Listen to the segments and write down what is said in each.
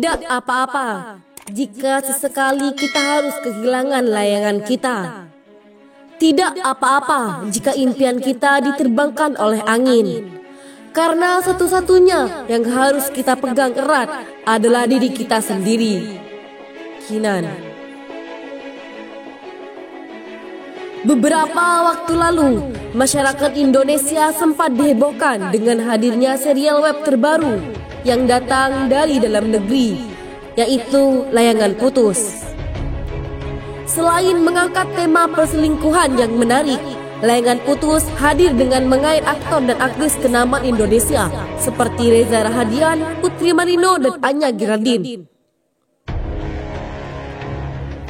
Tidak apa-apa jika sesekali kita harus kehilangan layangan kita. Tidak apa-apa jika impian kita diterbangkan oleh angin. Karena satu-satunya yang harus kita pegang erat adalah diri kita sendiri. Kinan. Beberapa waktu lalu, masyarakat Indonesia sempat dihebohkan dengan hadirnya serial web terbaru yang datang dari dalam negeri, yaitu Layangan Putus. Selain mengangkat tema perselingkuhan yang menarik, Layangan Putus hadir dengan mengait aktor dan aktris kenamaan Indonesia seperti Reza Rahadian, Putri Marino, dan Anya Geraldine.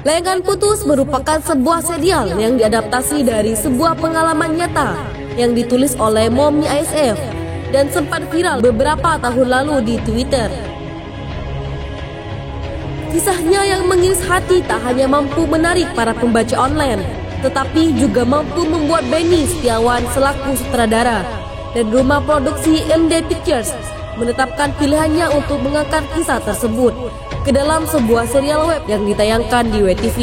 Layangan Putus merupakan sebuah serial yang diadaptasi dari sebuah pengalaman nyata yang ditulis oleh Momi ASF dan sempat viral beberapa tahun lalu di Twitter. Kisahnya yang mengiris hati tak hanya mampu menarik para pembaca online, tetapi juga mampu membuat Benny Setiawan selaku sutradara dan rumah produksi MD Pictures menetapkan pilihannya untuk mengangkat kisah tersebut ke dalam sebuah serial web yang ditayangkan di WTV.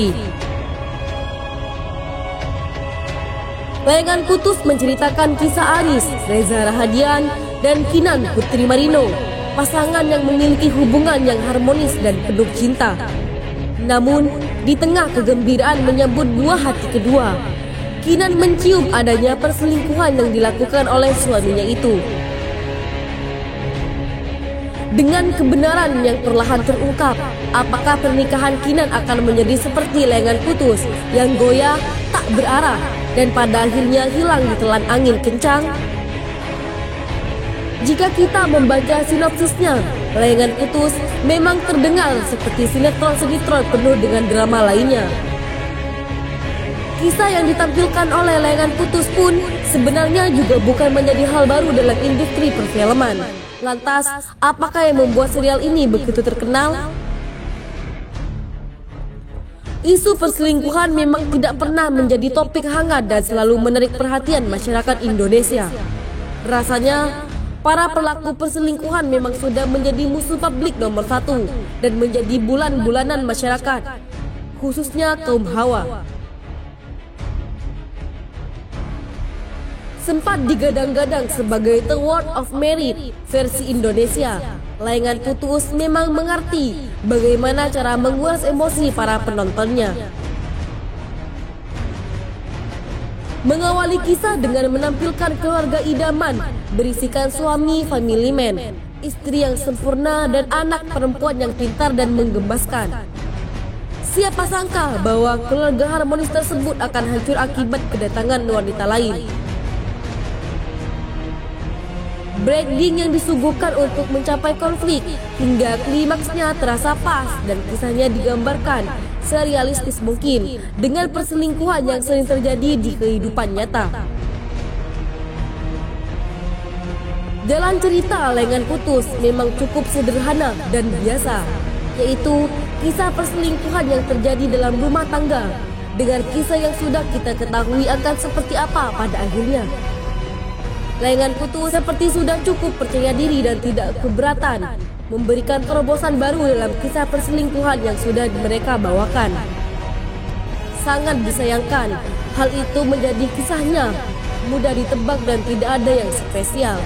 Layangan Putus menceritakan kisah Aris, Reza Rahadian, dan Kinan Putri Marino, pasangan yang memiliki hubungan yang harmonis dan penuh cinta. Namun, di tengah kegembiraan menyambut buah hati kedua, Kinan mencium adanya perselingkuhan yang dilakukan oleh suaminya itu. Dengan kebenaran yang perlahan terungkap, apakah pernikahan Kinan akan menjadi seperti Layangan Putus yang goyah, tak berarah, dan pada akhirnya hilang ditelan angin kencang? Jika kita membaca sinopsisnya, Layangan Putus memang terdengar seperti sinetron-sinetron penuh dengan drama lainnya. Kisah yang ditampilkan oleh Layangan Putus pun sebenarnya juga bukan menjadi hal baru dalam industri perfilman. Lantas, apakah yang membuat serial ini begitu terkenal? Isu perselingkuhan memang tidak pernah menjadi topik hangat dan selalu menarik perhatian masyarakat Indonesia. Rasanya, para pelaku perselingkuhan memang sudah menjadi musuh publik nomor satu dan menjadi bulan-bulanan masyarakat, khususnya kaum hawa. Sempat digadang-gadang sebagai The World of Married versi Indonesia, Layangan Putus memang mengerti bagaimana cara menguras emosi para penontonnya. Mengawali kisah dengan menampilkan keluarga idaman berisikan suami family man, istri yang sempurna, dan anak perempuan yang pintar dan menggembaskan. Siapa sangka bahwa keluarga harmonis tersebut akan hancur akibat kedatangan wanita lain. Breakding yang disuguhkan untuk mencapai konflik hingga klimaksnya terasa pas dan kisahnya digambarkan serealistis mungkin dengan perselingkuhan yang sering terjadi di kehidupan nyata. Jalan cerita Layangan Putus memang cukup sederhana dan biasa, yaitu kisah perselingkuhan yang terjadi dalam rumah tangga dengan kisah yang sudah kita ketahui akan seperti apa pada akhirnya. Layangan Putus seperti sudah cukup percaya diri dan tidak keberatan memberikan terobosan baru dalam kisah perselingkuhan yang sudah mereka bawakan. Sangat disayangkan hal itu menjadi kisahnya mudah ditebak dan tidak ada yang spesial.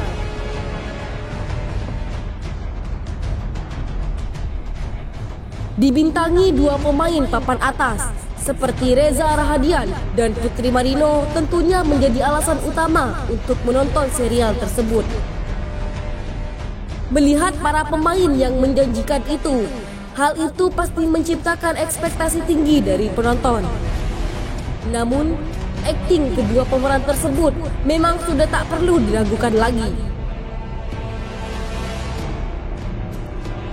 Dibintangi dua pemain papan atas seperti Reza Rahadian dan Putri Marino tentunya menjadi alasan utama untuk menonton serial tersebut. Melihat para pemain yang menjanjikan itu, hal itu pasti menciptakan ekspektasi tinggi dari penonton. Namun, akting kedua pemeran tersebut memang sudah tak perlu diragukan lagi.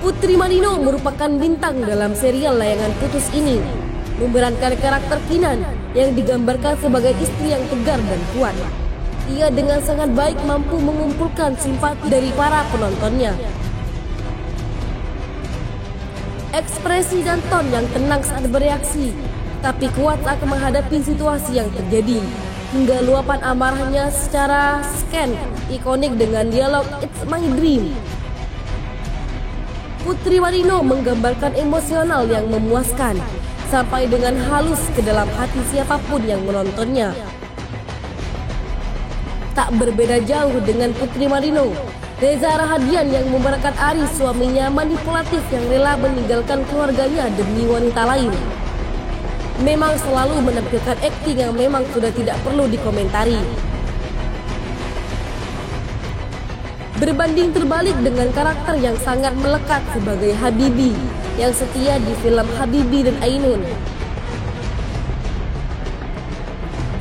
Putri Marino merupakan bintang dalam serial Layangan Putus ini, memerankan karakter Kinan yang digambarkan sebagai istri yang tegar dan kuat. Ia dengan sangat baik mampu mengumpulkan simpati dari para penontonnya. Ekspresi dan ton yang tenang saat bereaksi, tapi kuat saat menghadapi situasi yang terjadi, hingga luapan amarahnya secara scan ikonik dengan dialog "It's my dream". Putri Warino menggambarkan emosional yang memuaskan sampai dengan halus ke dalam hati siapapun yang menontonnya. Tak berbeda jauh dengan Putri Warino, Reza Rahadian yang memberikan Aris suaminya manipulatif yang rela meninggalkan keluarganya demi wanita lain. Memang selalu menampilkan akting yang memang sudah tidak perlu dikomentari. Berbanding terbalik dengan karakter yang sangat melekat sebagai Habibie yang setia di film Habibie dan Ainun.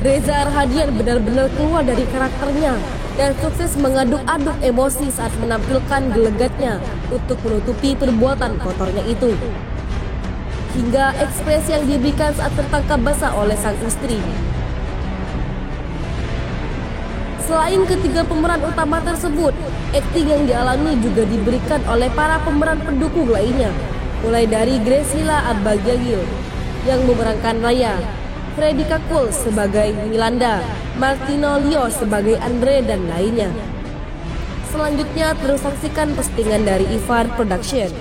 Reza Rahadian benar-benar keluar dari karakternya dan sukses mengaduk-aduk emosi saat menampilkan gelagatnya untuk menutupi perbuatan kotornya itu. Hingga ekspresi yang diberikan saat tertangkap basah oleh sang istri. Selain ketiga pemeran utama tersebut, akting yang dialami juga diberikan oleh para pemeran pendukung lainnya, mulai dari Graciela Abigail yang memerankan Raya, Freddy Kakul sebagai Milanda, Martino Leo sebagai Andre, dan lainnya. Selanjutnya terus saksikan postingan dari Ivan Production.